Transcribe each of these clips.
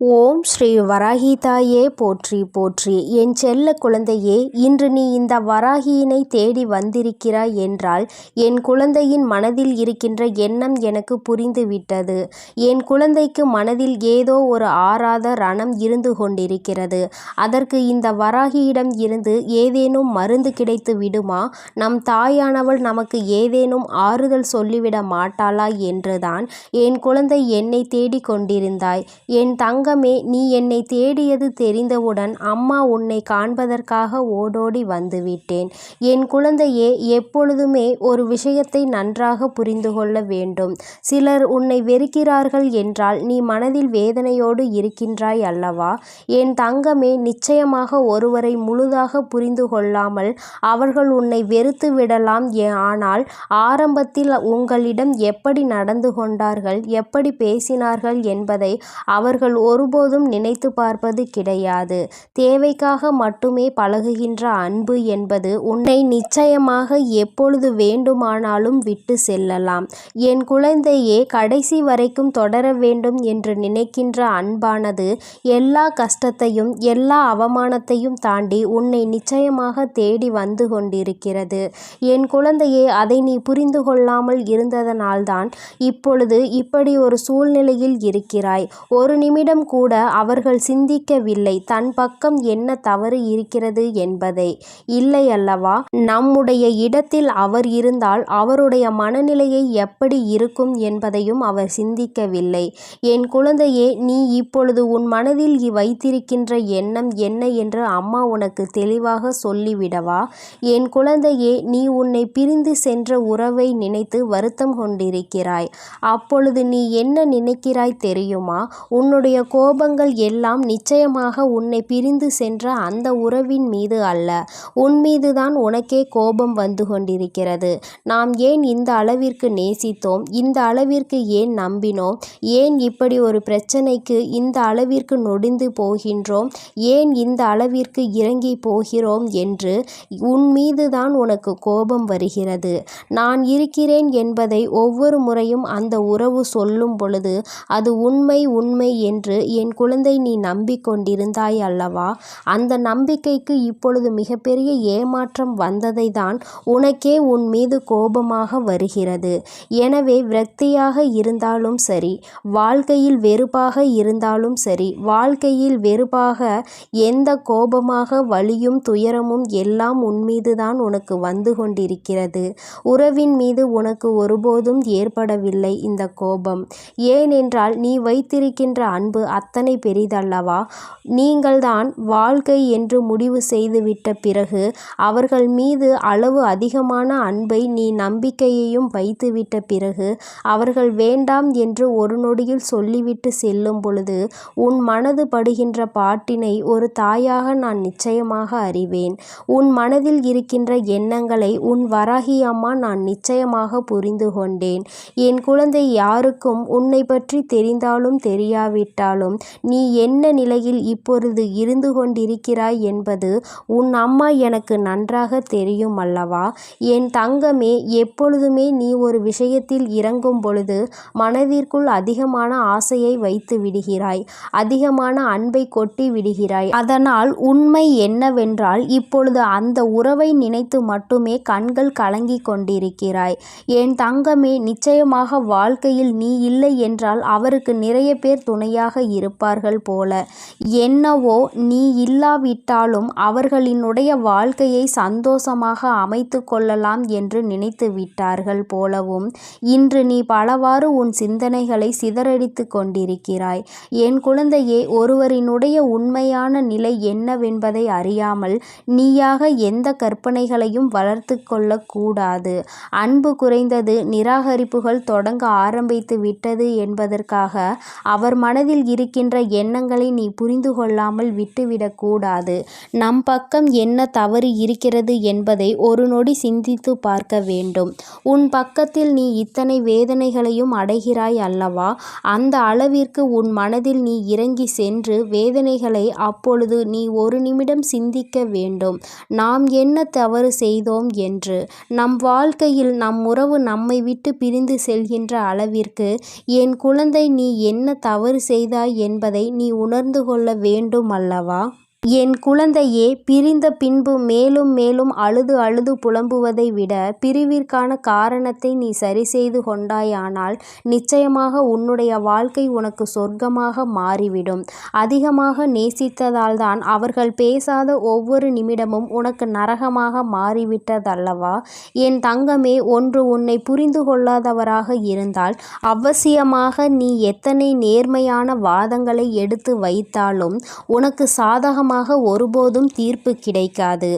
ஓம் ஸ்ரீ வராகி தாயே போற்றி போற்றி. என் செல்ல குழந்தையே, இன்று நீ இந்த வராகியினை தேடி வந்திருக்கிறாய் என்றால் என் குழந்தையின் மனதில் இருக்கின்ற எண்ணம் எனக்கு புரிந்துவிட்டது. என் குழந்தைக்கு மனதில் ஏதோ ஒரு ஆறாத ரணம் இருந்து கொண்டிருக்கிறது. அதற்கு இந்த வராகியிடம் இருந்து ஏதேனும் மருந்து கிடைத்து விடுமா? நம் தாயானவள் நமக்கு ஏதேனும் ஆறுதல் சொல்லிவிட மாட்டாளா என்றுதான் என் குழந்தை என்னை தேடிக் கொண்டிருந்தாய். என் தங்கமே, நீ என்னை தேடியது தெரிந்தவுடன் அம்மா உன்னை காண்பதற்காக ஓடோடி வந்துவிட்டேன். என் குழந்தையே, எப்பொழுதுமே ஒரு விஷயத்தை நன்றாக புரிந்து கொள்ள வேண்டும். சிலர் உன்னை வெறுக்கிறார்கள் என்றால் நீ மனதில் வேதனையோடு இருக்கின்றாய் அல்லவா? என் தங்கமே, நிச்சயமாக ஒருவரை முழுதாக புரிந்து கொள்ளாமல் அவர்கள் உன்னை வெறுத்து விடலாம். ஆனால் ஆரம்பத்தில் உங்களிடம் எப்படி நடந்து கொண்டார்கள், எப்படி பேசினார்கள் என்பதை அவர்கள் ஒருபோதும் நினைத்து பார்ப்பது கிடையாது. தேவைக்காக மட்டுமே பழகுகின்ற அன்பு என்பது உன்னை நிச்சயமாக எப்பொழுது வேண்டுமானாலும் விட்டு செல்லலாம். என் குழந்தையே, கடைசி வரைக்கும் தொடர வேண்டும் என்று நினைக்கின்ற அன்பானது எல்லா கஷ்டத்தையும் எல்லா அவமானத்தையும் தாண்டி உன்னை நிச்சயமாக தேடி வந்து கொண்டிருக்கிறது. என் குழந்தையே, அதை நீ புரிந்து கொள்ளாமல் இருந்ததனால்தான் இப்பொழுது இப்படி ஒரு சூழ்நிலையில் இருக்கிறாய். ஒரு நிமிடம் கூட அவர்கள் சிந்திக்கவில்லை தன் பக்கம் என்ன தவறு இருக்கிறது என்பதை. இல்லை அல்லவா? நம்முடைய இடத்தில் அவர் இருந்தால் அவருடைய மனநிலையை எப்படி இருக்கும் என்பதையும் அவர் சிந்திக்கவில்லை. என் குழந்தையே, நீ இப்பொழுது உன் மனதில் வைத்திருக்கின்ற எண்ணம் என்ன என்று அம்மா உனக்கு தெளிவாக சொல்லிவிடவா? என் குழந்தையே, நீ உன்னை பிரிந்து சென்ற உறவை நினைத்து வருத்தம் கொண்டிருக்கிறாய். அப்பொழுது நீ என்ன நினைக்கிறாய் தெரியுமா? உன்னுடைய கோபங்கள் எல்லாம் நிச்சயமாக உன்னை பிரிந்து சென்ற அந்த உறவின் மீது அல்ல, உன் மீதுதான் உனக்கே கோபம் வந்து கொண்டிருக்கிறது. நாம் ஏன் இந்த அளவிற்கு நேசித்தோம், இந்த அளவிற்கு ஏன் நம்பினோம், ஏன் இப்படி ஒரு பிரச்சனைக்கு இந்த அளவிற்கு நொடிந்து போகின்றோம், ஏன் இந்த அளவிற்கு இறங்கி போகிறோம் என்று உன் மீதுதான் உனக்கு கோபம் வருகிறது. நான் இருக்கிறேன் என்பதை ஒவ்வொரு முறையும் அந்த உறவு சொல்லும் பொழுது அது உண்மை உண்மை என்று என் குழந்தை நீ நம்பிக்கொண்டிருந்தாய் அல்லவா? அந்த நம்பிக்கைக்கு இப்பொழுது மிகப்பெரிய ஏமாற்றம் வந்ததை தான் உனக்கே உன் மீது கோபமாக வருகிறது. எனவே விரக்தியாக இருந்தாலும் சரி, வாழ்க்கையில் வெறுப்பாக இருந்தாலும் சரி, வாழ்க்கையில் வெறுப்பாக எந்த கோபமாக வலியும் துயரமும் எல்லாம் உன் மீதுதான் உனக்கு வந்து கொண்டிருக்கிறது. உறவின் மீது உனக்கு ஒருபோதும் ஏற்படவில்லை இந்த கோபம். ஏனென்றால் நீ வைத்திருக்கின்ற அன்பு அத்தனை பெரிதல்லவா? நீங்கள்தான் வாழ்க்கை என்று முடிவு செய்துவிட்ட பிறகு அவர்கள் மீது அளவு அதிகமான அன்பை நீ நம்பிக்கையையும் வைத்துவிட்ட பிறகு அவர்கள் வேண்டாம் என்று ஒரு நொடியில் சொல்லிவிட்டு செல்லும் பொழுது உன் மனது படுகின்ற பாட்டினை ஒரு தாயாக நான் நிச்சயமாக அறிவேன். உன் மனதில் இருக்கின்ற எண்ணங்களை உன் வராகி அம்மா நான் நிச்சயமாக புரிந்து கொண்டேன். என் குழந்தை, யாருக்கும் உன்னை பற்றி தெரிந்தாலும் தெரியாவிட்டாலும் நீ என்ன நிலையில் இப்பொழுது இருந்து கொண்டிருக்கிறாய் என்பது உன் அம்மா எனக்கு நன்றாக தெரியும் அல்லவா? என் தங்கமே, எப்பொழுதுமே நீ ஒரு விஷயத்தில் இறங்கும் பொழுது மனதிற்குள் அதிகமான ஆசையை வைத்து விடுகிறாய், அதிகமான அன்பை கொட்டி விடுகிறாய். அதனால் உண்மை என்னவென்றால் இப்பொழுது அந்த உறவை நினைத்து மட்டுமே கண்கள் கலங்கி கொண்டிருக்கிறாய். என் தங்கமே, நிச்சயமாக வாழ்க்கையில் நீ இல்லை என்றால் அவருக்கு நிறைய பேர் துணையாக இருப்பார்கள் போல. என்னவோ நீ இல்லாவிட்டாலும் அவர்களினுடைய வாழ்க்கையை சந்தோஷமாக அமைத்து கொள்ளலாம் என்று நினைத்து விட்டார்கள் போலவும் இன்று நீ பலவாறு உன் சிந்தனைகளை சிதறடித்து கொண்டிருக்கிறாய். என் குழந்தையே, ஒருவரினுடைய உண்மையான நிலை என்னவென்பதை அறியாமல் நீயாக எந்த கற்பனைகளையும் வளர்த்து கொள்ளக்கூடாது. அன்பு குறைந்தது, நிராகரிப்புகள் தொடங்க ஆரம்பித்து விட்டது என்பதற்காக அவர் மனதில் இருக்கின்ற எண்ணங்களை நீ புரிந்து கொள்ளாமல் விட்டுவிடக்கூடாது. நம் பக்கம் என்ன தவறு இருக்கிறது என்பதை ஒரு நொடி சிந்தித்து பார்க்க வேண்டும். உன் பக்கத்தில் நீ இத்தனை வேதனைகளையும் அடைகிறாய் அல்லவா? அந்த அளவிற்கு உன் மனதில் நீ இறங்கி சென்று வேதனைகளை அப்பொழுது நீ ஒரு நிமிடம் சிந்திக்க வேண்டும். நாம் என்ன தவறு செய்தோம் என்று. நம் வாழ்க்கையில் நம் உறவு நம்மை விட்டு பிரிந்து செல்கின்ற அளவிற்கு என் குழந்தை நீ என்ன தவறு செய்தாய் இருக்கிறாய் என்பதை நீ உணர்ந்து கொள்ள வேண்டும் அல்லவா? என் குழந்தையே, பிரிந்த பின்பு மேலும் மேலும் அழுது அழுது புலம்புவதை விட பிரிவிற்கான காரணத்தை நீ சரி செய்து கொண்டாயானால் நிச்சயமாக உன்னுடைய வாழ்க்கை உனக்கு சொர்க்கமாக மாறிவிடும். அதிகமாக நேசித்ததால் தான் அவர்கள் பேசாத ஒவ்வொரு நிமிடமும் உனக்கு நரகமாக மாறிவிட்டதல்லவா? என் தங்கமே, ஒன்று உன்னை புரிந்து கொள்ளாதவராக இருந்தால் அவசியமாக நீ எத்தனை நேர்மையான வாதங்களை எடுத்து வைத்தாலும் உனக்கு சாதகமாக ஒருபோதும் தீர்ப்பு கிடைக்காது.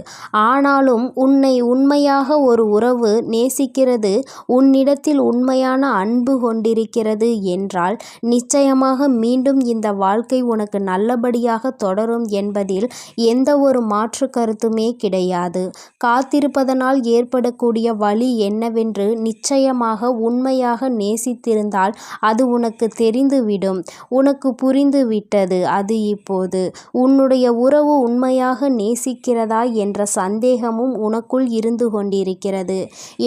ஆனாலும் உன்னை உண்மையாக ஒரு உறவு நேசிக்கிறது, உன்னிடத்தில் உண்மையான அன்பு கொண்டிருக்கிறது என்றால் நிச்சயமாக மீண்டும் இந்த வாழ்க்கை உனக்கு நல்லபடியாக தொடரும் என்பதில் எந்த ஒரு மாற்று கருத்துமே கிடையாது. காத்திருப்பதனால் ஏற்படக்கூடிய வலி என்னவென்று நிச்சயமாக உண்மையாக நேசித்திருந்தால் அது உனக்கு தெரிந்துவிடும். உனக்கு புரிந்து விட்டது. அது இப்போது உன்னுடைய உறவு உண்மையாக நேசிக்கிறதா என்ற சந்தேகமும் உனக்குள் இருந்து கொண்டிருக்கிறது.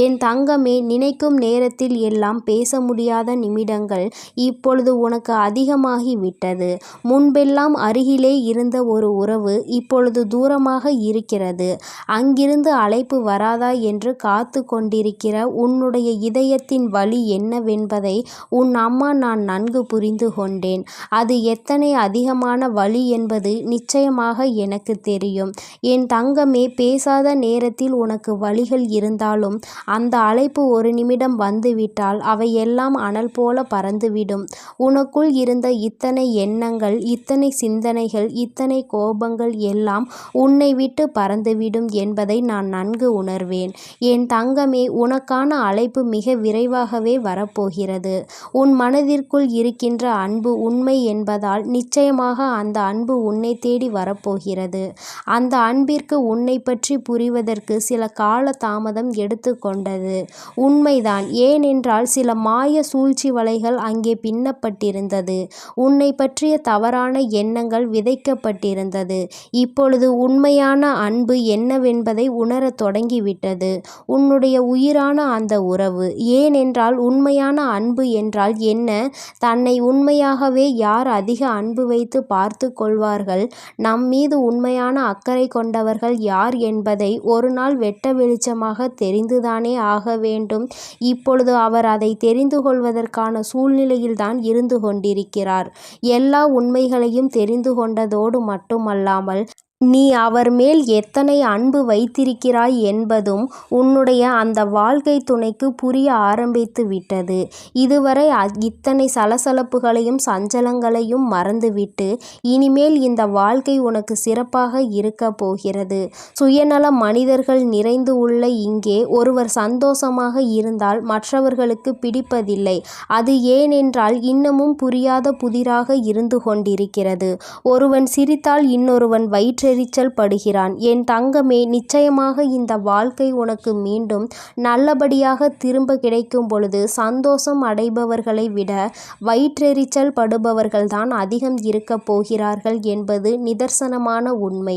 என் தங்கமே, நினைக்கும் நேரத்தில் எல்லாம் பேச முடியாத நிமிடங்கள் இப்பொழுது உனக்கு அதிகமாகிவிட்டது. முன்பெல்லாம் அருகிலே இருந்த ஒரு உறவு இப்பொழுது தூரமாக இருக்கிறது. அங்கிருந்து அழைப்பு வராதா என்று காத்து கொண்டிருக்கிற உன்னுடைய இதயத்தின் வலி என்னவென்பதை உன் அம்மா நான் நன்கு புரிந்து கொண்டேன். அது எத்தனை அதிகமான வலி என்பது நிச்சயமாக எனக்கு தெரியும். என் தங்கமே, பேசாத நேரத்தில் உனக்கு வலிகள் இருந்தாலும் அந்த அழைப்பு ஒரு நிமிடம் வந்துவிட்டால் அவையெல்லாம் அனல் போல பறந்துவிடும். உனக்குள் இருந்த இத்தனை எண்ணங்கள், இத்தனை சிந்தனைகள், இத்தனை கோபங்கள் எல்லாம் உன்னை விட்டு பறந்துவிடும் என்பதை நான் நன்கு உணர்வேன். என் தங்கமே, உனக்கான அழைப்பு மிக விரைவாகவே வரப்போகிறது. உன் மனதிற்குள் இருக்கின்ற அன்பு உண்மை என்பதால் நிச்சயமாக அந்த அன்பு உன்னை தேடி வரப்போகிறது. அந்த அன்பிற்கு உன்னை பற்றி புரிவதற்கு சில கால தாமதம் எடுத்துக்கொண்டது. உண்மைதான். ஏனென்றால் சில மாய சூழ்ச்சி வலைகள் அங்கே பின்னப்பட்டிருந்தது. உன்னை பற்றிய தவறான எண்ணங்கள் விதைக்கப்பட்டிருந்தது. இப்பொழுது உண்மையான அன்பு என்னவென்பதை உணரத் தொடங்கிவிட்டது உன்னுடைய உயிரான அந்த உறவு. ஏனென்றால் உண்மையான அன்பு என்றால் என்ன? தன்னை உண்மையாகவே யார் அதிக அன்பு வைத்து பார்த்து கொள்வார்கள், நம் மீது உண்மையான அக்கறை கொண்டவர்கள் யார் என்பதை ஒரு நாள் வெட்ட வெளிச்சமாக தெரிந்துதானே ஆக வேண்டும். இப்பொழுது அவர் அதை தெரிந்து கொள்வதற்கான சூழ்நிலையில்தான் இருந்து கொண்டிருக்கிறார். எல்லா உண்மைகளையும் தெரிந்து கொண்டதோடு மட்டுமல்லாமல் நீ அவர் மேல் எத்தனை அன்பு வைத்திருக்கிறாய் என்பதும் உன்னுடைய அந்த வாழ்க்கை துணைக்கு புரிய ஆரம்பித்து விட்டது. இதுவரை இத்தனை சலசலப்புகளையும் சஞ்சலங்களையும் மறந்துவிட்டு இனிமேல் இந்த வாழ்க்கை உனக்கு சிறப்பாக இருக்க போகிறது. சுயநல மனிதர்கள் நிறைந்து உள்ள இங்கே ஒருவர் சந்தோஷமாக இருந்தால் மற்றவர்களுக்கு பிடிப்பதில்லை. அது ஏனென்றால் இன்னமும் புரியாத புதிராக இருந்து கொண்டிருக்கிறது. ஒருவன் சிரித்தால் இன்னொருவன் வயிற்றெரிச்சல் படுகிறான். என் தங்கமே, நிச்சயமாக இந்த வாழ்க்கை உனக்கு மீண்டும் நல்லபடியாக திரும்ப கிடைக்கும் பொழுது சந்தோஷம் அடைபவர்களை விட வயிற்றெரிச்சல் படுபவர்கள்தான் அதிகம் இருக்க போகிறார்கள் என்பது நிதர்சனமான உண்மை.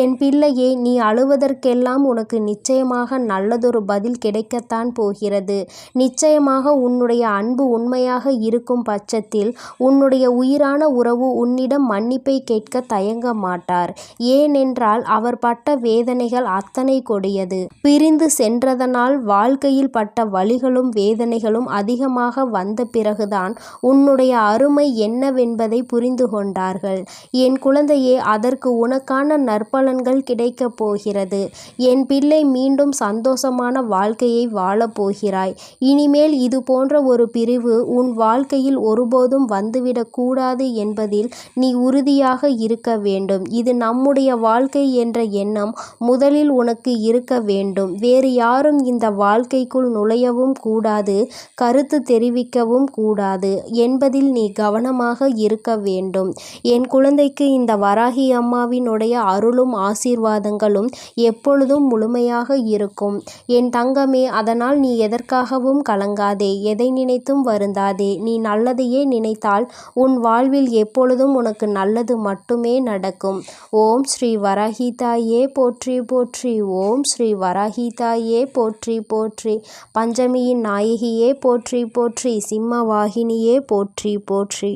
என் பிள்ளையே, நீ அழுவதற்கெல்லாம் உனக்கு நிச்சயமாக நல்லதொரு பதில் கிடைக்கத்தான் போகிறது. நிச்சயமாக உன்னுடைய அன்பு உண்மையாக இருக்கும் பட்சத்தில் உன்னுடைய உயிரான உறவு உன்னிடம் மன்னிப்பை கேட்க தயங்க மாட்டார். ஏனென்றால் அவர் பட்ட வேதனைகள் அத்தனை கொடியது. பிரிந்து சென்றதனால் வாழ்க்கையில் பட்ட வலிகளும் வேதனைகளும் அதிகமாக வந்த பிறகுதான் உன்னுடைய அருமை என்னவென்பதை புரிந்து கொண்டார்கள். என் குழந்தையே, அதற்கு உனக்கான நற்பலன்கள் கிடைக்கப் போகிறது. என் பிள்ளை, மீண்டும் சந்தோஷமான வாழ்க்கையை வாழப் போகிறாய். இனிமேல் இது போன்ற ஒரு பிரிவு உன் வாழ்க்கையில் ஒருபோதும் வந்துவிடக் கூடாது என்பதில் நீ உறுதியாக இருக்க வேண்டும். இது நம்முடைய வாழ்க்கை என்ற எண்ணம் முதலில் உனக்கு இருக்க வேண்டும். வேறு யாரும் இந்த வாழ்க்கைக்குள் நுழையவும் கூடாது, கருத்து தெரிவிக்கவும் கூடாது என்பதில் நீ கவனமாக இருக்க வேண்டும். என் குழந்தைக்கு இந்த வராகி அம்மாவினுடைய அருளும் ஆசீர்வாதங்களும் எப்பொழுதும் முழுமையாக இருக்கும். என் தங்கமே, அதனால் நீ எதற்காகவும் கலங்காதே, எதை நினைத்தும் வருந்தாதே. நீ நல்லதையே நினைத்தால் உன் வாழ்வில் எப்பொழுதும் உனக்கு நல்லது மட்டுமே நடக்கும். ஓம் ஸ்ரீ வராகி தாயே போற்றி போற்றி. ஓம் ஸ்ரீ வராகி தாயே போற்றி போற்றி. பஞ்சமியின் நாயகியே போற்றி போற்றி. சிம்ம வாகினியே போற்றி போற்றி.